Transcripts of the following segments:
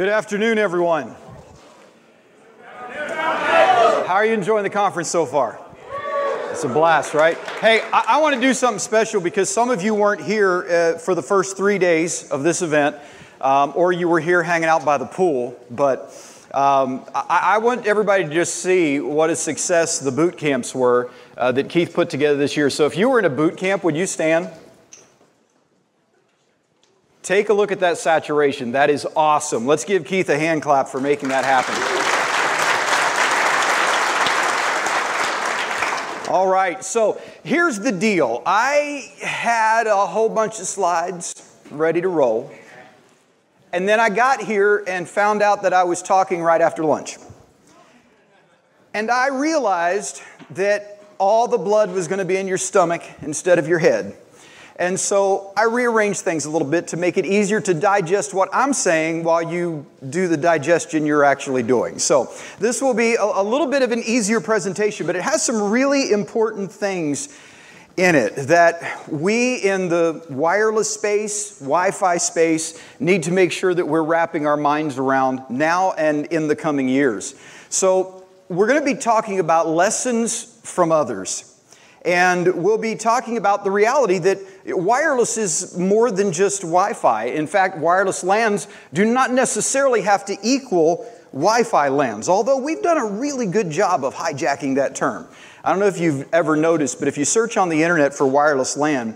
Good afternoon, everyone. How are you enjoying the conference so far? It's a blast, right? Hey, I want to do something special because some of you weren't here for the first 3 days of this event, or you were here hanging out by the pool, but I want everybody to just see what a success the boot camps were that Keith put together this year. So if you were in a boot camp, would you stand? Take a look at that saturation. That is awesome. Let's give Keith a hand clap for making that happen. All right, so here's the deal. I had a whole bunch of slides ready to roll, and then I got here and found out that I was talking right after lunch. And I realized that all the blood was going to be in your stomach instead of your head. And so I rearranged things a little bit to make it easier to digest what I'm saying while you do the digestion you're actually doing. So this will be a little bit of an easier presentation, but it has some really important things in it that we in the wireless space, Wi-Fi space, need to make sure that we're wrapping our minds around now and in the coming years. So we're going to be talking about lessons from others. And we'll be talking about the reality that wireless is more than just Wi-Fi. In fact, wireless LANs do not necessarily have to equal Wi-Fi LANs, although we've done a really good job of hijacking that term. I don't know if you've ever noticed, but if you search on the internet for wireless LAN,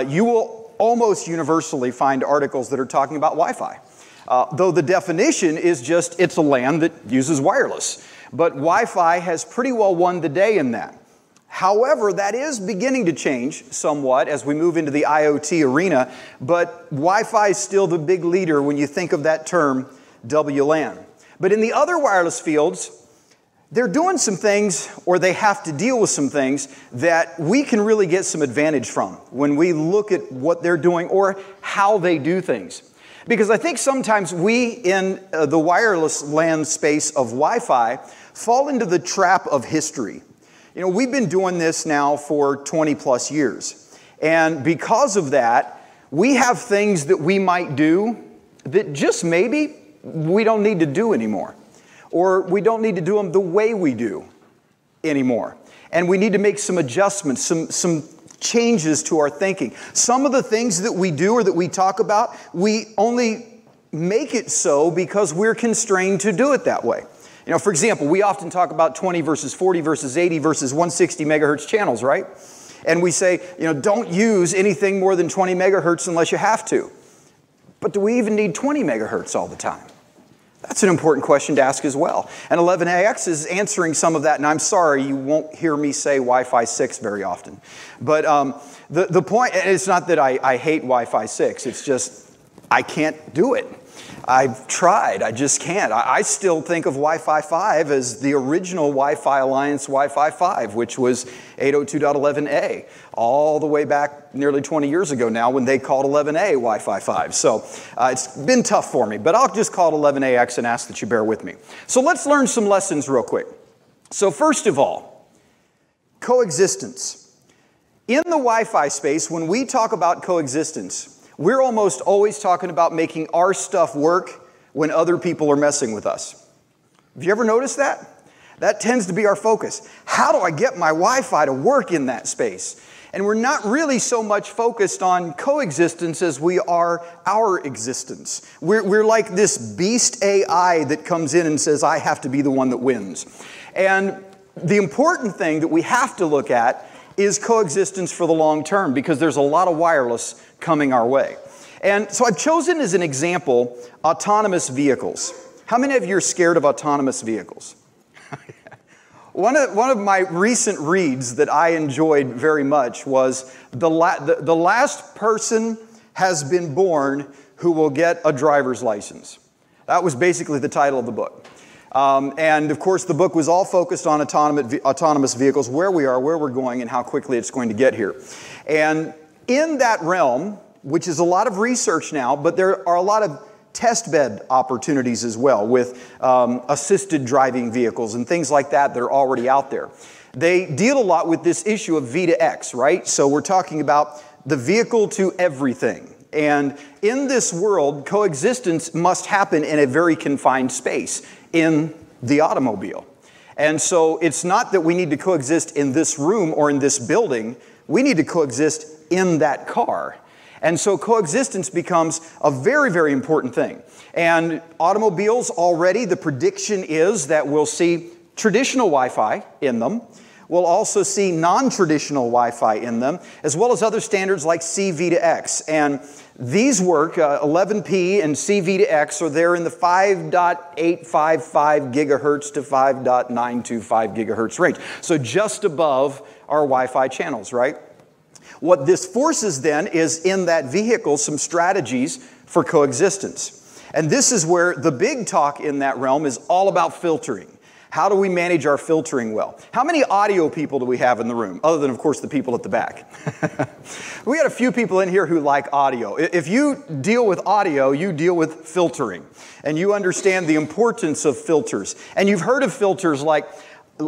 you will almost universally find articles that are talking about Wi-Fi. Though the definition is just it's a LAN that uses wireless. But Wi-Fi has pretty well won the day in that. However, that is beginning to change somewhat as we move into the IoT arena, but Wi-Fi is still the big leader when you think of that term, WLAN. But in the other wireless fields, they're doing some things, or they have to deal with some things that we can really get some advantage from when we look at what they're doing or how they do things. Because I think sometimes we in the wireless LAN space of Wi-Fi fall into the trap of history. You know, we've been doing this now for 20 plus years. And because of that, we have things that we might do that just maybe we don't need to do anymore. Or we don't need to do them the way we do anymore. And we need to make some adjustments, some changes to our thinking. Some of the things that we do or that we talk about, we only make it so because we're constrained to do it that way. You know, for example, we often talk about 20 versus 40 versus 80 versus 160 megahertz channels, right? And we say, you know, don't use anything more than 20 megahertz unless you have to. But do we even need 20 megahertz all the time? That's an important question to ask as well. And 11AX is answering some of that, and I'm sorry, you won't hear me say Wi-Fi 6 very often. But the point, and it's not that I hate Wi-Fi 6, it's just I can't do it. I've tried, I just can't. I still think of Wi-Fi 5 as the original Wi-Fi Alliance Wi-Fi 5, which was 802.11a, all the way back nearly 20 years ago now when they called 11a Wi-Fi 5. So it's been tough for me, but I'll just call it 11AX and ask that you bear with me. So let's learn some lessons real quick. So first of all, coexistence. In the Wi-Fi space, when we talk about coexistence, we're almost always talking about making our stuff work when other people are messing with us. Have you ever noticed that? That tends to be our focus. How do I get my Wi-Fi to work in that space? And we're not really so much focused on coexistence as we are our existence. We're like this beast AI that comes in and says, I have to be the one that wins. And the important thing that we have to look at is coexistence for the long term, because there's a lot of wireless coming our way. And so I've chosen as an example autonomous vehicles. How many of you are scared of autonomous vehicles? One of my recent reads that I enjoyed very much was the last person has been born who will get a driver's license. That was basically the title of the book. And of course, the book was all focused on autonomous vehicles, where we are, where we're going, and how quickly it's going to get here. And in that realm, which is a lot of research now, but there are a lot of test bed opportunities as well with assisted driving vehicles and things like that that are already out there. They deal a lot with this issue of V to X, right? So we're talking about the vehicle to everything. And in this world, coexistence must happen in a very confined space, in the automobile. And so it's not that we need to coexist in this room or in this building. We need to coexist in that car. And so coexistence becomes a very, very important thing. And automobiles already, the prediction is that we'll see traditional Wi-Fi in them. We'll also see non-traditional Wi-Fi in them, as well as other standards like C-V2X. And these work, 11P and C-V2X are there in the 5.855 gigahertz to 5.925 gigahertz range. So just above our Wi-Fi channels, right? What this forces then is in that vehicle some strategies for coexistence. And this is where the big talk in that realm is all about filtering. How do we manage our filtering well? How many audio people do we have in the room? Other than, of course, the people at the back. We got a few people in here who like audio. If you deal with audio, you deal with filtering. And you understand the importance of filters. And you've heard of filters like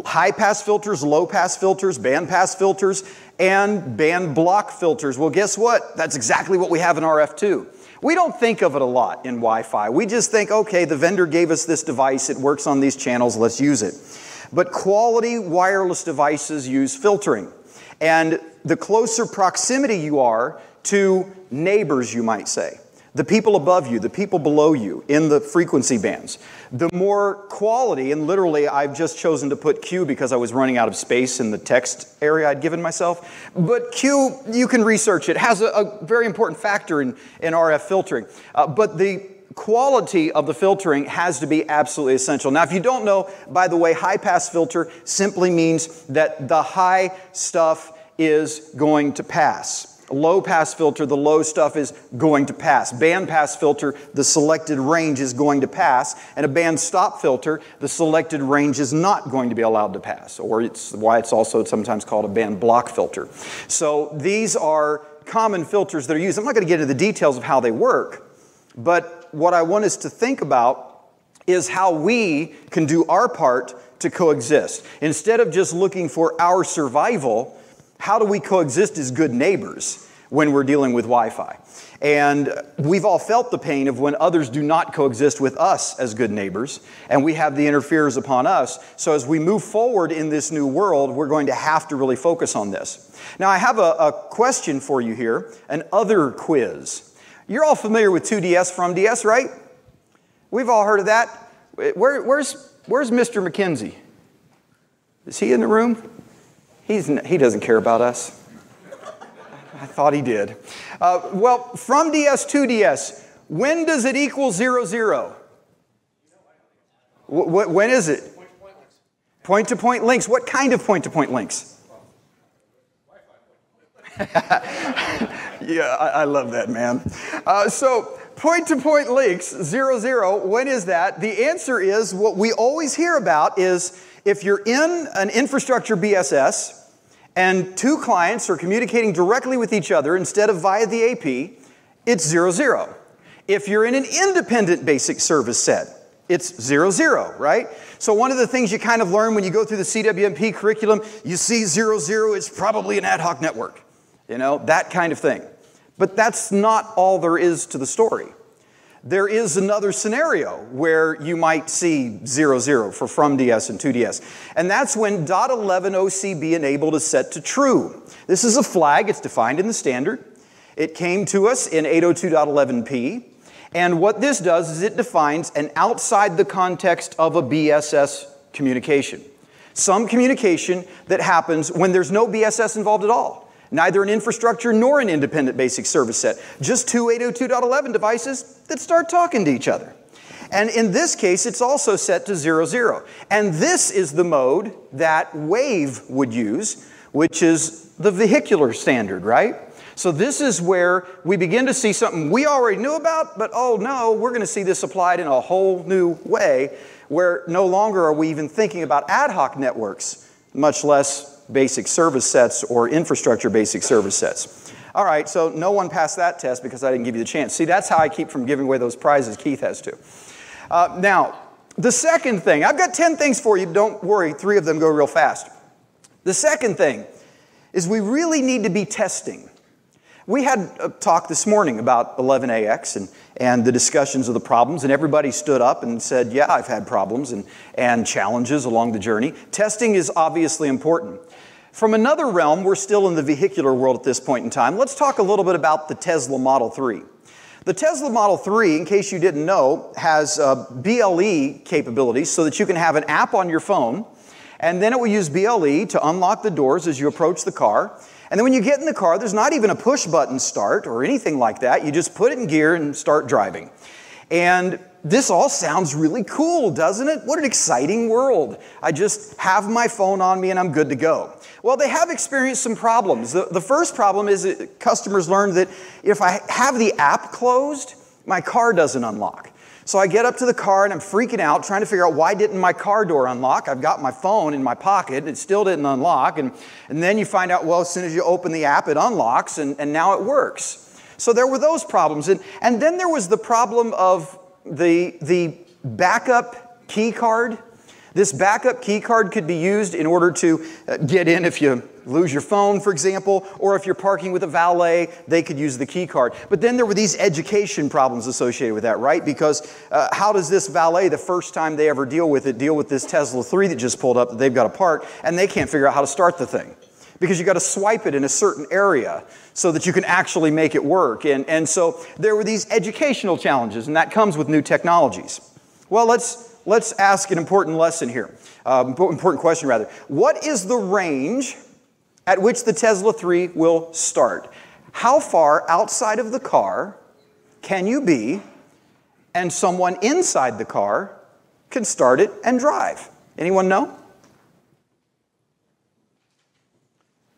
high-pass filters, low-pass filters, band-pass filters, and band block filters. Well, guess what? That's exactly what we have in RF2. We don't think of it a lot in Wi-Fi. We just think, okay, the vendor gave us this device, it works on these channels, let's use it. But quality wireless devices use filtering. And the closer proximity you are to neighbors, you might say, the people above you, the people below you in the frequency bands, the more quality, and literally I've just chosen to put Q because I was running out of space in the text area I'd given myself. But Q, you can research it, has a very important factor in RF filtering. But the quality of the filtering has to be absolutely essential. Now, if you don't know, by the way, high-pass filter simply means that the high stuff is going to pass. Low-pass filter, the low stuff is going to pass. Band-pass filter, the selected range is going to pass. And a band-stop filter, the selected range is not going to be allowed to pass. Or it's why it's also sometimes called a band block filter. So these are common filters that are used. I'm not going to get into the details of how they work. But what I want us to think about is how we can do our part to coexist. Instead of just looking for our survival, how do we coexist as good neighbors when we're dealing with Wi-Fi? And we've all felt the pain of when others do not coexist with us as good neighbors, and we have the interferers upon us. So as we move forward in this new world, we're going to have to really focus on this. Now, I have a question for you here, an other quiz. You're all familiar with 2DS from DS, right? We've all heard of that. Where's Mr. McKenzie? Is he in the room? He doesn't care about us. I thought he did. Well, from DS to DS, when does it equal 0, 0? When is it? Point-to-point links. What kind of point-to-point links? Yeah, I love that, man. So point-to-point links, 0, 0, when is that? The answer is, what we always hear about is, if you're in an infrastructure BSS and two clients are communicating directly with each other instead of via the AP, it's 0, 0. If you're in an independent basic service set, it's 0, 0, right? So one of the things you kind of learn when you go through the CWMP curriculum, you see 0, 0, it's probably an ad hoc network. You know, that kind of thing. But that's not all there is to the story. There is another scenario where you might see 0, 0 for from DS and to DS. And that's when .11 OCB enabled is set to true. This is a flag. It's defined in the standard. It came to us in 802.11p. And what this does is it defines an outside the context of a BSS communication. Some communication that happens when there's no BSS involved at all. Neither an infrastructure nor an independent basic service set. Just two 802.11 devices that start talking to each other. And in this case, it's also set to 0, 0. And this is the mode that Wave would use, which is the vehicular standard, right? So this is where we begin to see something we already knew about, but oh no, we're going to see this applied in a whole new way, where no longer are we even thinking about ad hoc networks, much less basic service sets or infrastructure basic service sets. All right, so no one passed that test because I didn't give you the chance. See, that's how I keep from giving away those prizes Keith has to. Now, the second thing, I've got 10 things for you. Don't worry, 3 of them go real fast. The second thing is we really need to be testing. We had a talk this morning about 11AX and the discussions of the problems, and everybody stood up and said, yeah, I've had problems and challenges along the journey. Testing is obviously important. From another realm, we're still in the vehicular world at this point in time. Let's talk a little bit about the Tesla Model 3. The Tesla Model 3, in case you didn't know, has BLE capabilities so that you can have an app on your phone, and then it will use BLE to unlock the doors as you approach the car. And then when you get in the car, there's not even a push button start or anything like that. You just put it in gear and start driving. And this all sounds really cool, doesn't it? What an exciting world. I just have my phone on me and I'm good to go. Well, they have experienced some problems. The first problem is that customers learned that if I have the app closed, my car doesn't unlock. So I get up to the car and I'm freaking out, trying to figure out why didn't my car door unlock? I've got my phone in my pocket, and it still didn't unlock. And then you find out, well, as soon as you open the app, it unlocks, and now it works. So there were those problems. And then there was the problem of the backup key card. This backup key card could be used in order to get in if you lose your phone, for example, or if you're parking with a valet, they could use the key card. But then there were these education problems associated with that, right? Because how does this valet, the first time they ever deal with this Tesla 3 that just pulled up that they've got to park, and they can't figure out how to start the thing? Because you've got to swipe it in a certain area so that you can actually make it work. And so there were these educational challenges, and that comes with new technologies. Well, let's ask an important lesson here, important question rather. What is the range at which the Tesla 3 will start? How far outside of the car can you be and someone inside the car can start it and drive? Anyone know?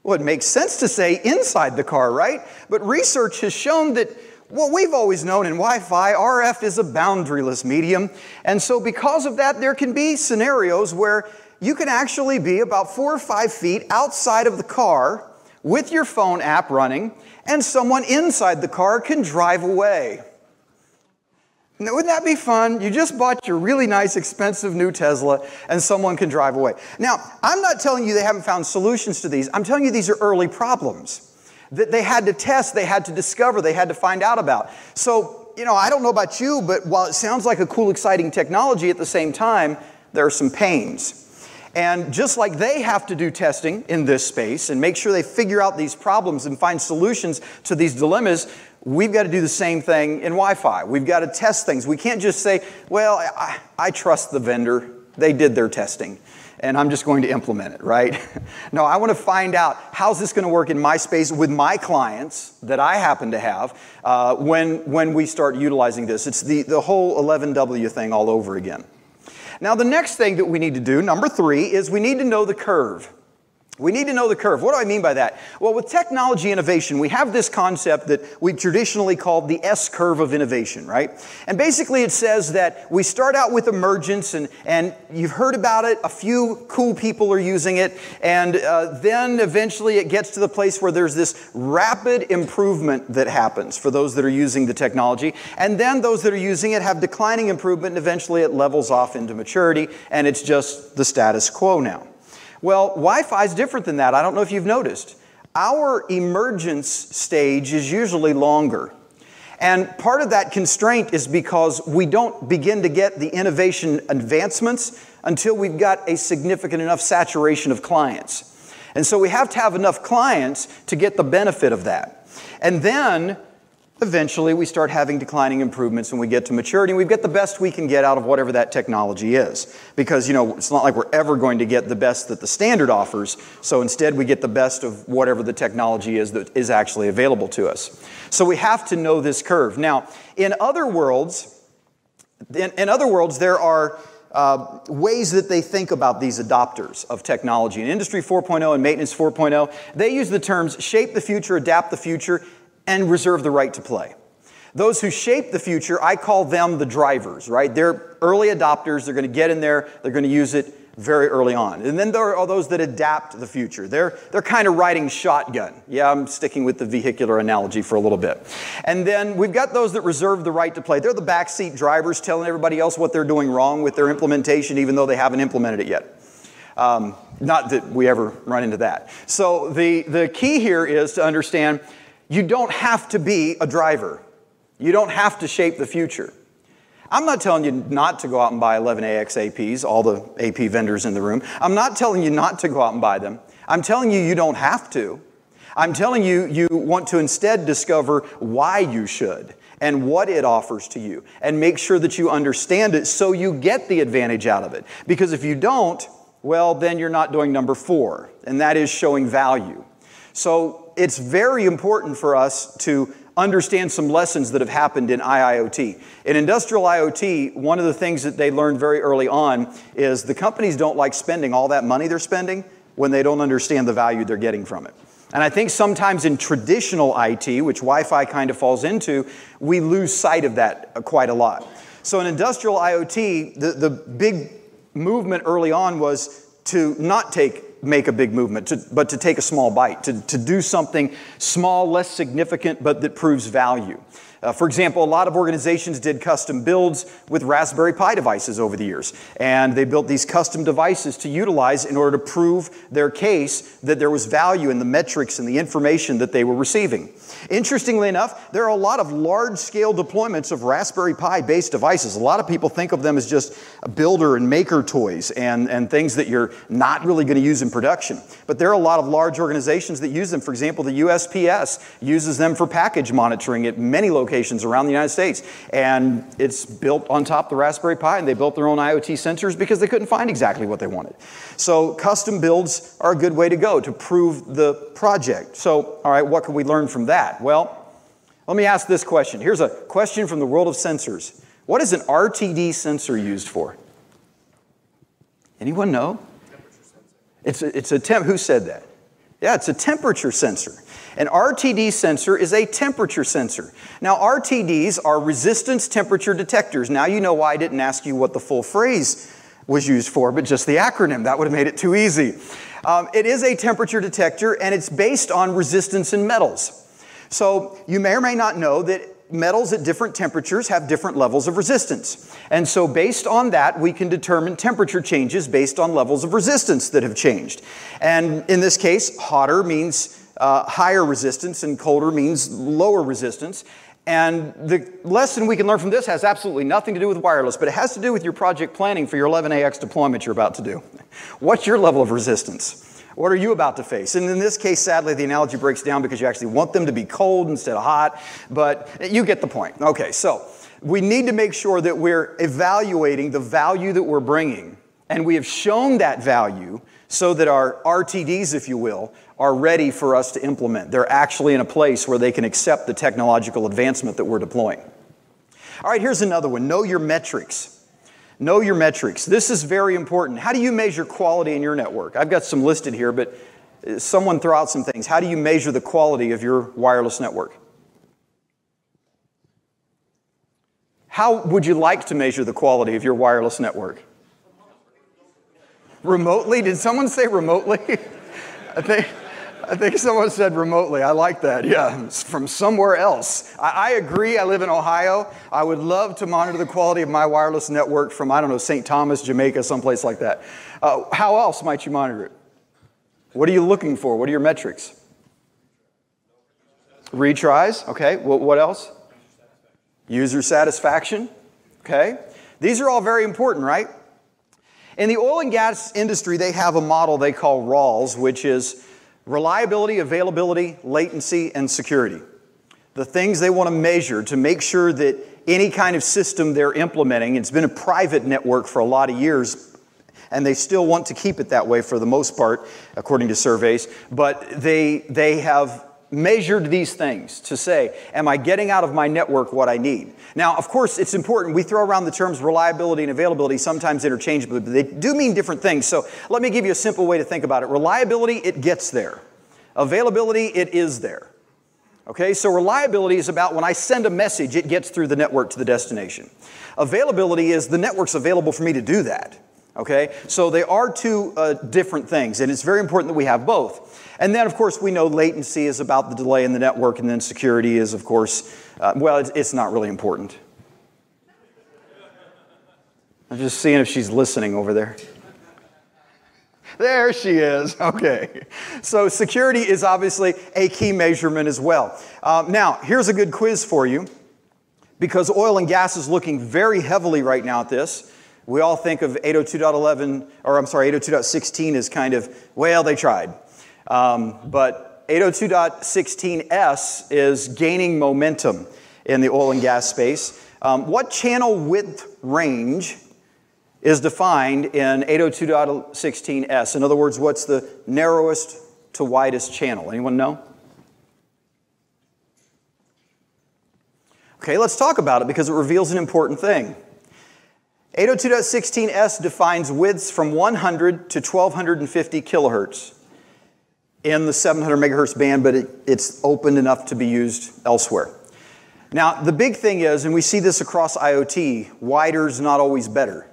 Well, it makes sense to say inside the car, right? But research has shown that what we've always known in Wi-Fi, RF is a boundaryless medium. And so because of that, there can be scenarios where you can actually be about 4 or 5 feet outside of the car with your phone app running, and someone inside the car can drive away. Now, wouldn't that be fun? You just bought your really nice, expensive new Tesla, and someone can drive away. Now, I'm not telling you they haven't found solutions to these. I'm telling you these are early problems that they had to test, they had to discover, they had to find out about. So, I don't know about you, but while it sounds like a cool, exciting technology, at the same time, there are some pains. And just like they have to do testing in this space and make sure they figure out these problems and find solutions to these dilemmas, we've got to do the same thing in Wi-Fi. We've got to test things. We can't just say, well, I trust the vendor. They did their testing, and I'm just going to implement it, right? No, I want to find out, how's this going to work in my space with my clients that I happen to have when we start utilizing this. It's the whole 11W thing all over again. Now, the next thing that we need to do, number 3, is we need to know the curve. We need to know the curve. What do I mean by that? Well, with technology innovation, we have this concept that we traditionally called the S-curve of innovation, right? And basically it says that we start out with emergence, and you've heard about it, a few cool people are using it, and then eventually it gets to the place where there's this rapid improvement that happens for those that are using the technology, and then those that are using it have declining improvement, and eventually it levels off into maturity, and it's just the status quo now. Well, Wi-Fi is different than that. I don't know if you've noticed. Our emergence stage is usually longer. And part of that constraint is because we don't begin to get the innovation advancements until we've got a significant enough saturation of clients. And so we have to have enough clients to get the benefit of that. And then eventually we start having declining improvements when we get to maturity, and we get the best we can get out of whatever that technology is. Because, it's not like we're ever going to get the best that the standard offers, so instead we get the best of whatever the technology is that is actually available to us. So we have to know this curve. Now, in other worlds, there are ways that they think about these adopters of technology. In Industry 4.0 and Maintenance 4.0, they use the terms shape the future, adapt the future, and reserve the right to play. Those who shape the future, I call them the drivers, right? They're early adopters. They're going to get in there. They're going to use it very early on. And then there are those that adapt the future. They're kind of riding shotgun. Yeah, I'm sticking with the vehicular analogy for a little bit. And then we've got those that reserve the right to play. They're the backseat drivers telling everybody else what they're doing wrong with their implementation, even though they haven't implemented it yet. Not that we ever run into that. So the key here is to understand You don't have to be a driver. You don't have to shape the future. I'm not telling you not to go out and buy 11AX APs, all the AP vendors in the room. I'm not telling you not to go out and buy them. I'm telling you you don't have to. I'm telling you you want to instead discover why you should and what it offers to you, and make sure that you understand it so you get the advantage out of it. Because if you don't, well, then you're not doing number 4, and that is showing value. So it's very important for us to understand some lessons that have happened in IIoT. In industrial IoT, one of the things that they learned very early on is the companies don't like spending all that money they're spending when they don't understand the value they're getting from it. And I think sometimes in traditional IT, which Wi-Fi kind of falls into, we lose sight of that quite a lot. So in industrial IoT, the big movement early on was to not make a big movement, but to take a small bite, to do something small, less significant, but that proves value. For example, a lot of organizations did custom builds with Raspberry Pi devices over the years. And they built these custom devices to utilize in order to prove their case that there was value in the metrics and the information that they were receiving. Interestingly enough, there are a lot of large-scale deployments of Raspberry Pi-based devices. A lot of people think of them as just builder and maker toys and things that you're not really going to use in production. But there are a lot of large organizations that use them. For example, the USPS uses them for package monitoring at many locations around the United States. And it's built on top of the Raspberry Pi, and they built their own IoT sensors because they couldn't find exactly what they wanted. So custom builds are a good way to go to prove the project. So, all right, what can we learn from that? Well, let me ask this question. Here's a question from the world of sensors. What is an RTD sensor used for? Anyone know? It's a temp. Who said that? Yeah, it's a temperature sensor. An RTD sensor is a temperature sensor. Now, RTDs are resistance temperature detectors. Now you know why I didn't ask you what the full phrase was used for, but just the acronym. That would have made it too easy. It is a temperature detector, and it's based on resistance in metals. So you may or may not know that metals at different temperatures have different levels of resistance. And so based on that, we can determine temperature changes based on levels of resistance that have changed. And in this case, hotter means higher resistance and colder means lower resistance. And the lesson we can learn from this has absolutely nothing to do with wireless, but it has to do with your project planning for your 11AX deployment you're about to do. What's your level of resistance? What are you about to face? And in this case, sadly, the analogy breaks down because you actually want them to be cold instead of hot, but you get the point. Okay, so we need to make sure that we're evaluating the value that we're bringing, and we have shown that value so that our RTDs, if you will, are ready for us to implement. They're actually in a place where they can accept the technological advancement that we're deploying. All right, here's another one. Know your metrics. Know your metrics. This is very important. How do you measure quality in your network? I've got some listed here, but someone throw out some things. How do you measure the quality of your wireless network? How would you like to measure the quality of your wireless network? Remotely? Did someone say remotely? I think someone said remotely. I like that. Yeah, it's from somewhere else. I agree. I live in Ohio. I would love to monitor the quality of my wireless network from, I don't know, St. Thomas, Jamaica, someplace like that. How else might you monitor it? What are you looking for? What are your metrics? Retries. Okay. What else? User satisfaction. Okay. These are all very important, right? In the oil and gas industry, they have a model they call RALs, which is reliability, availability, latency, and security. The things they want to measure to make sure that any kind of system they're implementing, it's been a private network for a lot of years, and they still want to keep it that way for the most part, according to surveys, but they have measured these things to say, am I getting out of my network what I need? Now, of course, it's important. We throw around the terms reliability and availability sometimes interchangeably, but they do mean different things. So let me give you a simple way to think about it. Reliability, it gets there. Availability, it is there. Okay, so reliability is about when I send a message, it gets through the network to the destination. Availability is the network's available for me to do that. Okay, so they are two different things, and it's very important that we have both. And then, of course, we know latency is about the delay in the network, and then security is, of course, well, it's not really important. I'm just seeing if she's listening over there. There she is. Okay. So security is obviously a key measurement as well. Now, here's a good quiz for you. Because oil and gas is looking very heavily right now at this. We all think of 802.16 as kind of, well, they tried. But 802.16s is gaining momentum in the oil and gas space. What channel width range is defined in 802.16s? In other words, what's the narrowest to widest channel? Anyone know? Okay, let's talk about it because it reveals an important thing. 802.16s defines widths from 100 to 1250 kilohertz in the 700 megahertz band, but it's open enough to be used elsewhere. Now, the big thing is, and we see this across IoT, wider is not always better.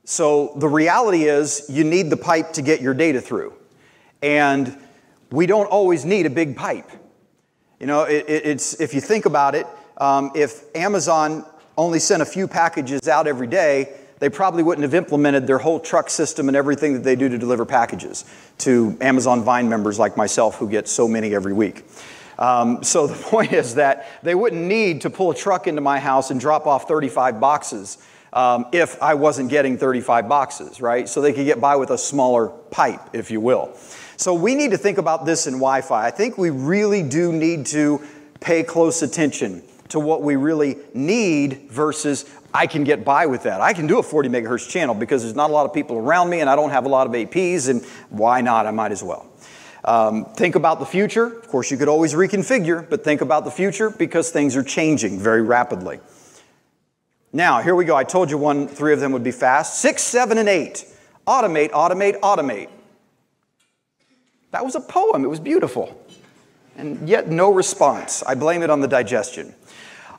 So the reality is you need the pipe to get your data through. And we don't always need a big pipe. You know, if you think about it, if Amazon only sent a few packages out every day, they probably wouldn't have implemented their whole truck system and everything that they do to deliver packages to Amazon Vine members like myself who get so many every week. So the point is that they wouldn't need to pull a truck into my house and drop off 35 boxes if I wasn't getting 35 boxes, right? So they could get by with a smaller pipe, if you will. So we need to think about this in Wi-Fi. I think we really do need to pay close attention to what we really need versus I can get by with that. I can do a 40 megahertz channel because there's not a lot of people around me and I don't have a lot of APs, and why not? I might as well. Think about the future. Of course, you could always reconfigure, but think about the future because things are changing very rapidly. Now, here we go. I told you three of them would be fast. 6, 7, and 8. Automate, automate, automate. That was a poem. It was beautiful. And yet no response. I blame it on the digestion.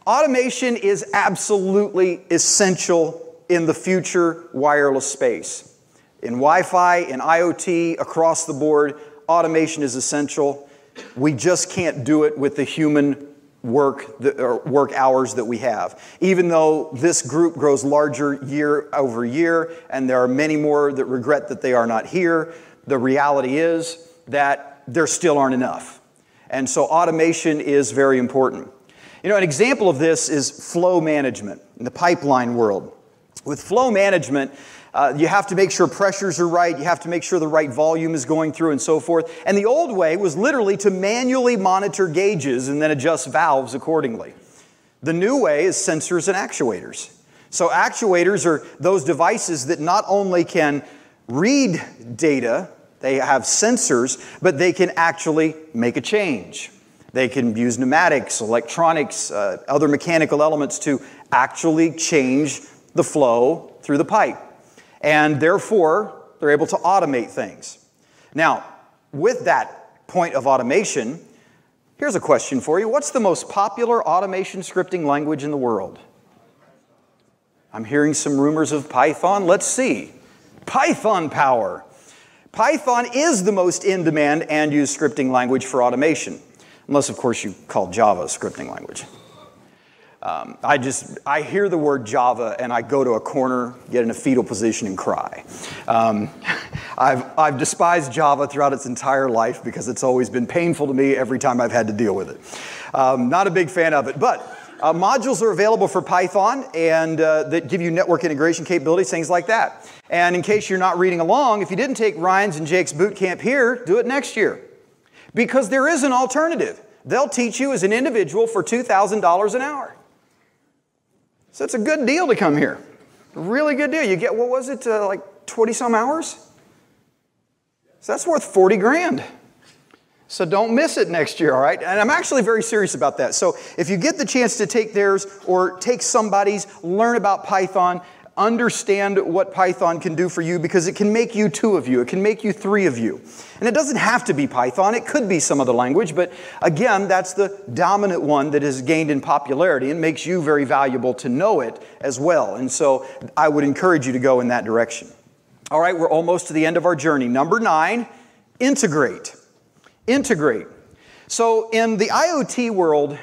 Automation is absolutely essential in the future wireless space. In Wi-Fi, in IoT, across the board, automation is essential. We just can't do it with the human work hours that we have. Even though this group grows larger year over year, and there are many more that regret that they are not here, the reality is that there still aren't enough. And so automation is very important. You know, an example of this is flow management in the pipeline world. With flow management, you have to make sure pressures are right, you have to make sure the right volume is going through and so forth. And the old way was literally to manually monitor gauges and then adjust valves accordingly. The new way is sensors and actuators. So actuators are those devices that not only can read data, they have sensors, but they can actually make a change. They can use pneumatics, electronics, other mechanical elements to actually change the flow through the pipe. And therefore, they're able to automate things. Now, with that point of automation, here's a question for you. What's the most popular automation scripting language in the world? I'm hearing some rumors of Python. Let's see. Python power. Python is the most in-demand and used scripting language for automation. Unless, of course, you call Java a scripting language. I hear the word Java and I go to a corner, get in a fetal position and cry. I've despised Java throughout its entire life because it's always been painful to me every time I've had to deal with it. Not a big fan of it, but modules are available for Python and that give you network integration capabilities, things like that. And in case you're not reading along, if you didn't take Ryan's and Jake's boot camp here, do it next year. Because there is an alternative. They'll teach you as an individual for $2,000 an hour. So it's a good deal to come here. A really good deal. You get, what was it, like 20-some hours? So that's worth 40 grand. So don't miss it next year, all right? And I'm actually very serious about that. So if you get the chance to take theirs or take somebody's, learn about Python, understand what Python can do for you because it can make you 2 of you. It can make you 3 of you. And it doesn't have to be Python. It could be some other language. But again, that's the dominant one that has gained in popularity and makes you very valuable to know it as well. And so I would encourage you to go in that direction. All right, we're almost to the end of our journey. Number 9, integrate. Integrate. So in the IoT world,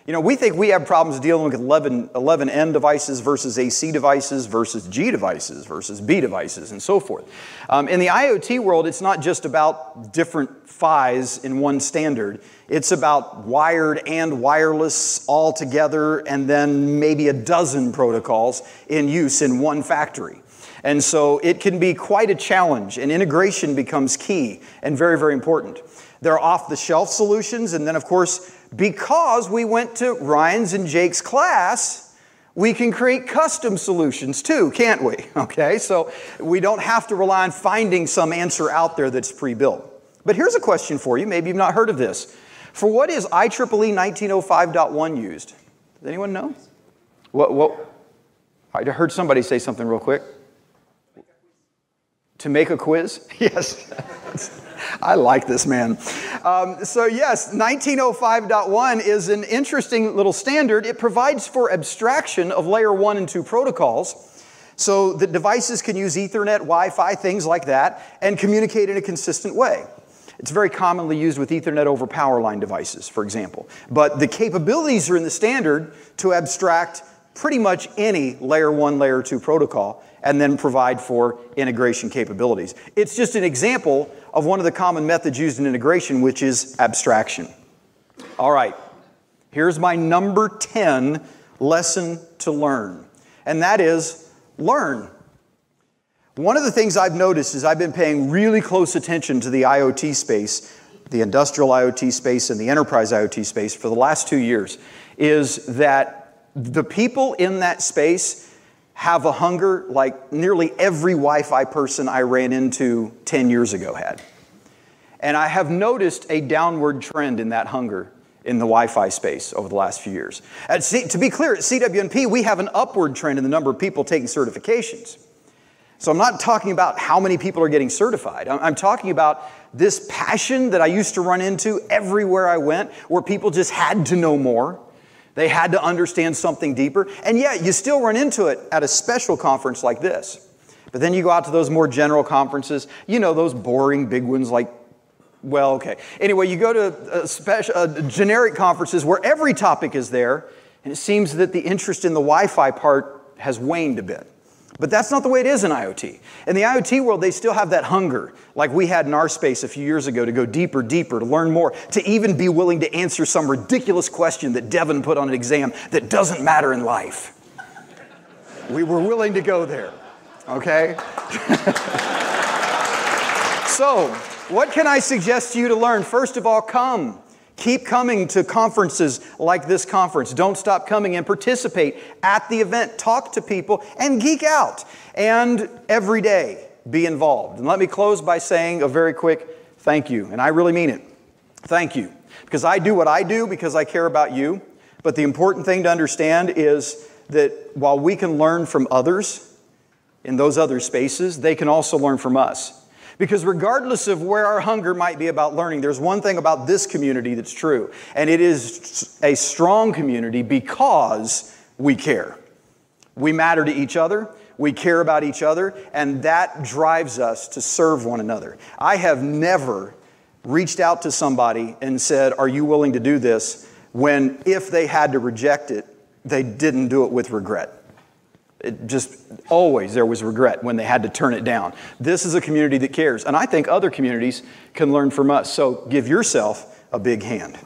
we think we have problems dealing with 11N devices versus AC devices versus G devices versus B devices and so forth. In the IoT world, it's not just about different PHYs in one standard. It's about wired and wireless all together, and then maybe a dozen protocols in use in one factory. And so it can be quite a challenge, and integration becomes key and very, very important. There are off-the-shelf solutions, and then, of course, because we went to Ryan's and Jake's class, we can create custom solutions too, can't we? Okay, so we don't have to rely on finding some answer out there that's pre-built. But here's a question for you. Maybe you've not heard of this. For what is IEEE 1905.1 used? Does anyone know? What? I heard somebody say something real quick. To make a quiz? Yes. I like this man. So yes, 1905.1 is an interesting little standard. It provides for abstraction of layer 1 and 2 protocols so that devices can use Ethernet, Wi-Fi, things like that, and communicate in a consistent way. It's very commonly used with Ethernet over power line devices, for example. But the capabilities are in the standard to abstract pretty much any layer 1, layer 2 protocol and then provide for integration capabilities. It's just an example of one of the common methods used in integration, which is abstraction. All right, here's my number 10 lesson to learn, and that is learn. One of the things I've noticed is I've been paying really close attention to the IoT space, the industrial IoT space and the enterprise IoT space for the last 2 years, is that the people in that space have a hunger like nearly every Wi-Fi person I ran into 10 years ago had. And I have noticed a downward trend in that hunger in the Wi-Fi space over the last few years. To be clear, at CWNP, we have an upward trend in the number of people taking certifications. So I'm not talking about how many people are getting certified. I'm talking about this passion that I used to run into everywhere I went, where people just had to know more. They had to understand something deeper. And yet, you still run into it at a special conference like this. But then you go out to those more general conferences, those boring big ones like, well, okay. Anyway, you go to generic conferences where every topic is there, and it seems that the interest in the Wi-Fi part has waned a bit. But that's not the way it is in IoT. In the IoT world, they still have that hunger, like we had in our space a few years ago, to go deeper, to learn more, to even be willing to answer some ridiculous question that Devin put on an exam that doesn't matter in life. We were willing to go there, okay? So, what can I suggest to you to learn? First of all, come. Keep coming to conferences like this conference. Don't stop coming and participate at the event. Talk to people and geek out. And every day, be involved. And let me close by saying a very quick thank you. And I really mean it. Thank you. Because I do what I do because I care about you. But the important thing to understand is that while we can learn from others in those other spaces, they can also learn from us. Because regardless of where our hunger might be about learning, there's one thing about this community that's true. And it is a strong community because we care. We matter to each other. We care about each other. And that drives us to serve one another. I have never reached out to somebody and said, are you willing to do this? When if they had to reject it, they didn't do it with regret. It just always there was regret when they had to turn it down. This is a community that cares, and I think other communities can learn from us. So give yourself a big hand.